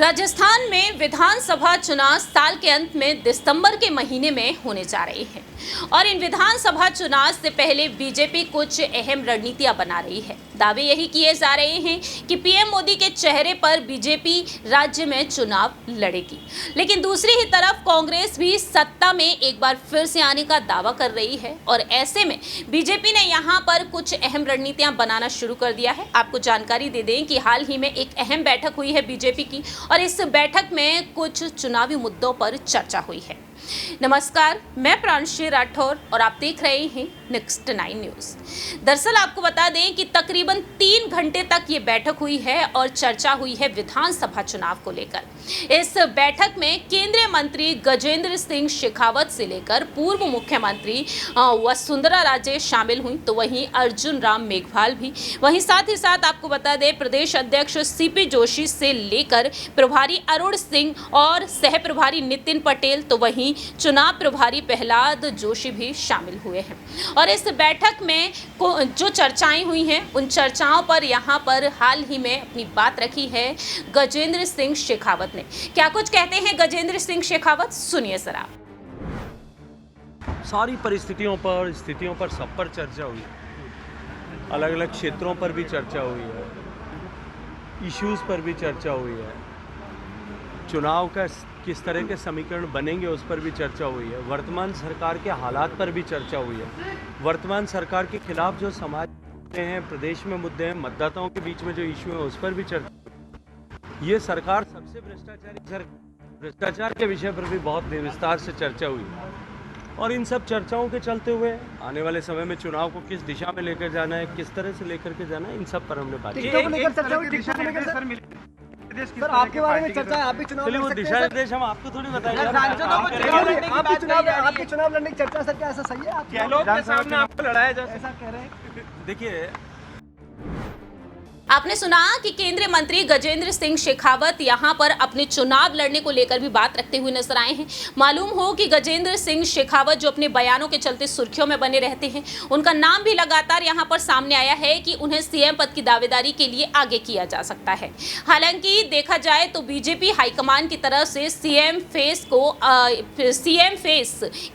राजस्थान में विधानसभा चुनाव साल के अंत में दिसंबर के महीने में होने जा रहे हैं और इन विधानसभा चुनाव से पहले बीजेपी कुछ अहम रणनीतियां बना रही है। दावे यही किए जा रहे हैं कि पीएम मोदी के चेहरे पर बीजेपी राज्य में चुनाव लड़ेगी, लेकिन दूसरी ही तरफ कांग्रेस भी सत्ता में एक बार फिर से आने का दावा कर रही है और ऐसे में बीजेपी ने यहां पर कुछ अहम रणनीतियां बनाना शुरू कर दिया है। आपको जानकारी दे दें कि हाल ही में एक अहम बैठक हुई है बीजेपी की और इस बैठक में कुछ चुनावी मुद्दों पर चर्चा हुई है। नमस्कार, मैं प्रांशी राठौर और आप देख रहे हैं नेक्स्ट 9 न्यूज। दरअसल आपको बता दें कि तकरीबन 3 घंटे तक ये बैठक हुई है और चर्चा हुई है विधानसभा चुनाव को लेकर। इस बैठक में केंद्रीय मंत्री गजेंद्र सिंह शेखावत से लेकर पूर्व मुख्यमंत्री वसुंधरा राजे शामिल हुई, तो वहीं अर्जुन राम मेघवाल भी, वहीं साथ ही साथ आपको बता दें प्रदेश अध्यक्ष सीपी जोशी से लेकर प्रभारी अरुण सिंह और सह प्रभारी नितिन पटेल, तो वहीं चुनाव प्रभारी प्रहलाद जोशी भी शामिल हुए हैं। और इस बैठक में जो चर्चाएं हुई हैं उन चर्चाओं पर यहाँ पर हाल ही में अपनी बात रखी है गजेंद्र सिंह शेखावत ने। क्या कुछ कहते हैं गजेंद्र सिंह शेखावत, सुनिए जरा। सारी परिस्थितियों पर सब पर चर्चा हुई है, अलग अलग क्षेत्रों पर भी चर्चा हुई है, इश्यूज पर भी चर्चा हुई है, चुनाव का किस तरह के समीकरण बनेंगे उस पर भी चर्चा हुई है, वर्तमान सरकार के हालात पर भी चर्चा हुई है, वर्तमान सरकार के खिलाफ जो समाज मुद्दे हैं, प्रदेश में मुद्दे हैं, मतदाताओं के बीच में जो इश्यू है उस पर भी चर्चा। ये सरकार सबसे भ्रष्टाचार के विषय पर भी बहुत विस्तार से चर्चा हुई और इन सब चर्चाओं के चलते हुए आने वाले समय में चुनाव को किस दिशा में लेकर जाना है, किस तरह से लेकर के जाना है, इन सब पर हमने बात की। सर, आपके बारे में चर्चा है, आप भी चुनाव लड़ सकते हैं। दिशा निर्देश हम आपको थोड़ी बताएंगे। आपकी चुनाव लड़ने की चर्चा, सर क्या ऐसा सही है? आप के सामने आपको लड़ाया जा, ऐसा कह रहे हैं? देखिए, आपने सुना कि केंद्रीय मंत्री गजेंद्र सिंह शेखावत यहां पर अपने चुनाव लड़ने को लेकर भी बात रखते हुए नजर आए हैं। मालूम हो कि गजेंद्र सिंह शेखावत जो अपने बयानों के चलते सुर्खियों में बने रहते हैं, उनका नाम भी लगातार यहां पर सामने आया है कि उन्हें सीएम पद की दावेदारी के लिए आगे किया जा सकता है। हालांकि देखा जाए तो बीजेपी हाईकमान की तरफ से सीएम फेस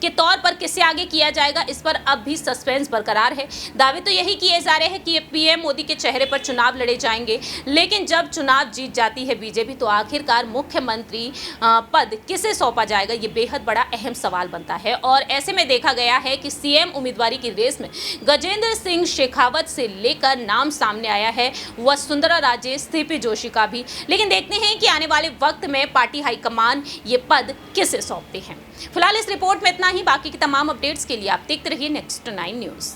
के तौर पर किसे आगे किया जाएगा, इस पर अब भी सस्पेंस बरकरार है। दावे तो यही किए जा रहे हैं कि पीएम मोदी के चेहरे पर चुनाव लड़े जाएंगे, लेकिन जब चुनाव जीत जाती है बीजेपी तो आखिरकार मुख्यमंत्री पद किसे सौंपा जाएगा, ये बेहद बड़ा अहम सवाल बनता है। और ऐसे में देखा गया है कि सीएम उम्मीदवारी की रेस में गजेंद्र सिंह शेखावत से लेकर नाम सामने आया है वसुंधरा राजे, सीपी जोशी का भी, लेकिन देखते हैं कि आने वाले वक्त में पार्टी हाईकमान ये पद किसे सौंपते हैं। फिलहाल इस रिपोर्ट में इतना ही। बाकी की तमाम अपडेट्स के लिए आप देखते रहिए नेक्स्ट 9 न्यूज।